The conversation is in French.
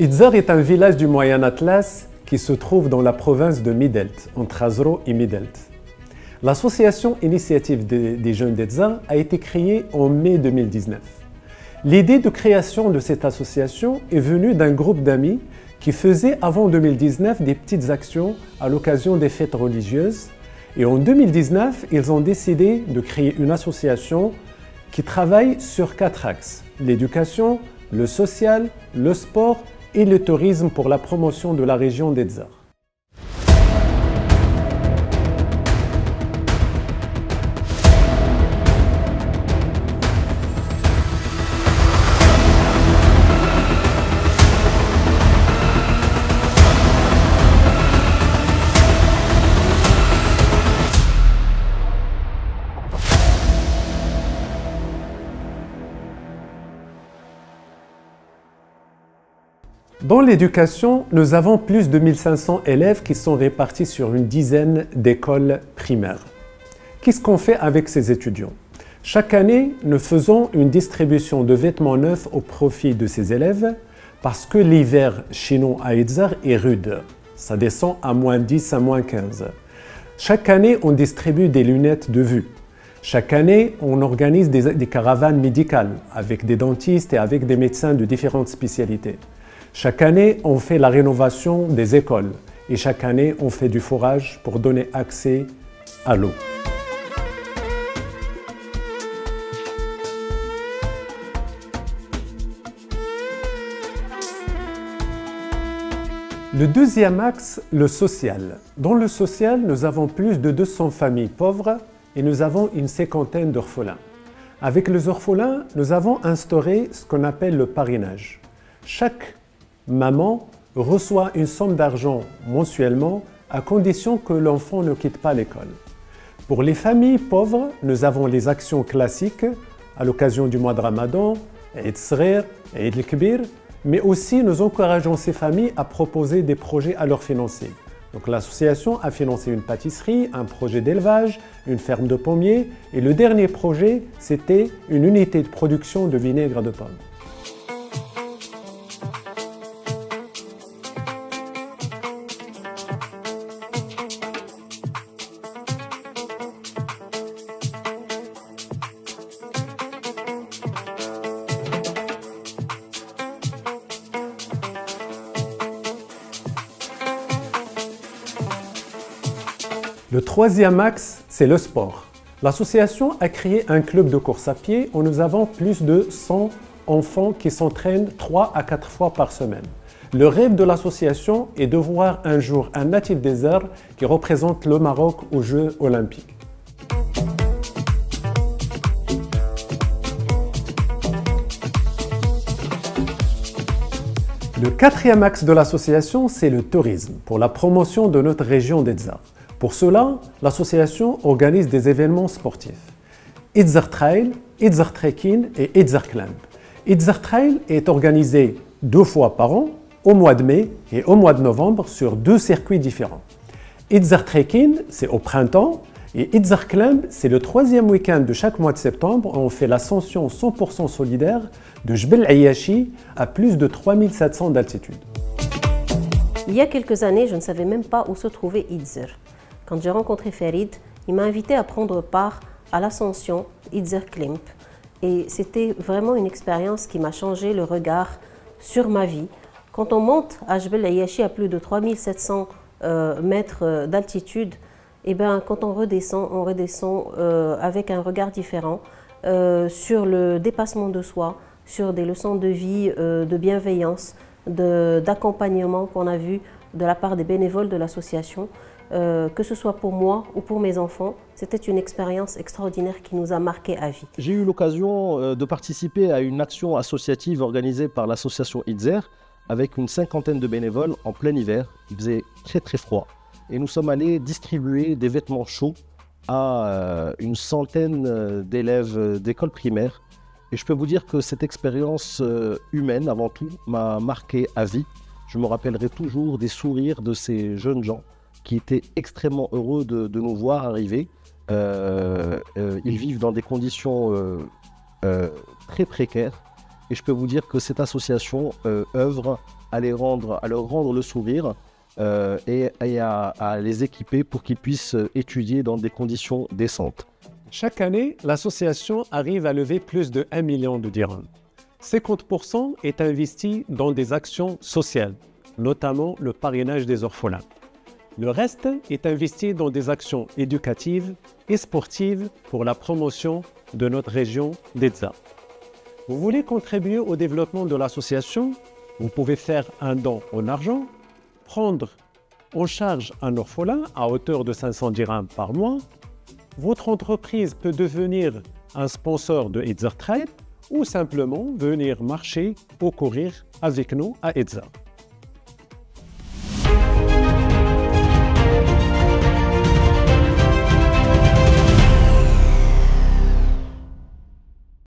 Itzar est un village du Moyen Atlas qui se trouve dans la province de Midelt, entre Azro et Midelt. L'association Initiative des jeunes d'Itzar a été créée en mai 2019. L'idée de création de cette association est venue d'un groupe d'amis qui faisaient avant 2019 des petites actions à l'occasion des fêtes religieuses. Et en 2019, ils ont décidé de créer une association qui travaille sur 4 axes: l'éducation, le social, le sport et le tourisme pour la promotion de la région d'Itzar. Dans l'éducation, nous avons plus de 1500 élèves qui sont répartis sur une dizaine d'écoles primaires. Qu'est-ce qu'on fait avec ces étudiants? Chaque année, nous faisons une distribution de vêtements neufs au profit de ces élèves parce que l'hiver chez nous à Itzar est rude. Ça descend à -10 à -15. Chaque année, on distribue des lunettes de vue. Chaque année, on organise des caravanes médicales avec des dentistes et avec des médecins de différentes spécialités. Chaque année, on fait la rénovation des écoles et chaque année, on fait du forage pour donner accès à l'eau. Le deuxième axe, le social. Dans le social, nous avons plus de 200 familles pauvres et nous avons une cinquantaine d'orphelins. Avec les orphelins, nous avons instauré ce qu'on appelle le parrainage. Chaque maman reçoit une somme d'argent mensuellement à condition que l'enfant ne quitte pas l'école. Pour les familles pauvres, nous avons les actions classiques à l'occasion du mois de Ramadan, Eid Sghir, Eid el-Kbir, mais aussi nous encourageons ces familles à proposer des projets à leur financer. Donc l'association a financé une pâtisserie, un projet d'élevage, une ferme de pommiers et le dernier projet, c'était une unité de production de vinaigre de pomme. Le troisième axe, c'est le sport. L'association a créé un club de course à pied où nous avons plus de 100 enfants qui s'entraînent 3 à 4 fois par semaine. Le rêve de l'association est de voir un jour un natif des arts qui représente le Maroc aux Jeux olympiques. Le quatrième axe de l'association, c'est le tourisme pour la promotion de notre région d'Itzar. Pour cela, l'association organise des événements sportifs. Itzar Trail, Itzar Trekking et Itzar Climb. Itzar Trail est organisé 2 fois par an, au mois de mai et au mois de novembre, sur 2 circuits différents. Itzar Trekking, c'est au printemps, et Itzar Climb, c'est le 3e week-end de chaque mois de septembre où on fait l'ascension 100% solidaire de Jbel Ayashi à plus de 3700 d'altitude. Il y a quelques années, je ne savais même pas où se trouvait Itzar. Quand j'ai rencontré Farid, il m'a invité à prendre part à l'ascension Itzar Climb. Et c'était vraiment une expérience qui m'a changé le regard sur ma vie. Quand on monte à Jbel Ayashi à plus de 3700 mètres d'altitude, et bien, quand on redescend avec un regard différent sur le dépassement de soi, sur des leçons de vie, de bienveillance, d'accompagnement qu'on a vu de la part des bénévoles de l'association. Que ce soit pour moi ou pour mes enfants, c'était une expérience extraordinaire qui nous a marqué à vie. J'ai eu l'occasion de participer à une action associative organisée par l'association Itzar avec une cinquantaine de bénévoles en plein hiver. Il faisait très froid et nous sommes allés distribuer des vêtements chauds à une centaine d'élèves d'école primaire. Et je peux vous dire que cette expérience humaine, avant tout, m'a marqué à vie. Je me rappellerai toujours des sourires de ces jeunes gens qui étaient extrêmement heureux de nous voir arriver. Ils vivent dans des conditions très précaires et je peux vous dire que cette association œuvre à leur rendre le sourire et à les équiper pour qu'ils puissent étudier dans des conditions décentes. Chaque année, l'association arrive à lever plus de 1 million de dirhams. 50% est investi dans des actions sociales, notamment le parrainage des orphelins. Le reste est investi dans des actions éducatives et sportives pour la promotion de notre région d'Edza. Vous voulez contribuer au développement de l'association? Vous pouvez faire un don en argent, prendre en charge un orphelin à hauteur de 500 dirhams par mois. Votre entreprise peut devenir un sponsor de Edza Trade ou simplement venir marcher ou courir avec nous à Edza.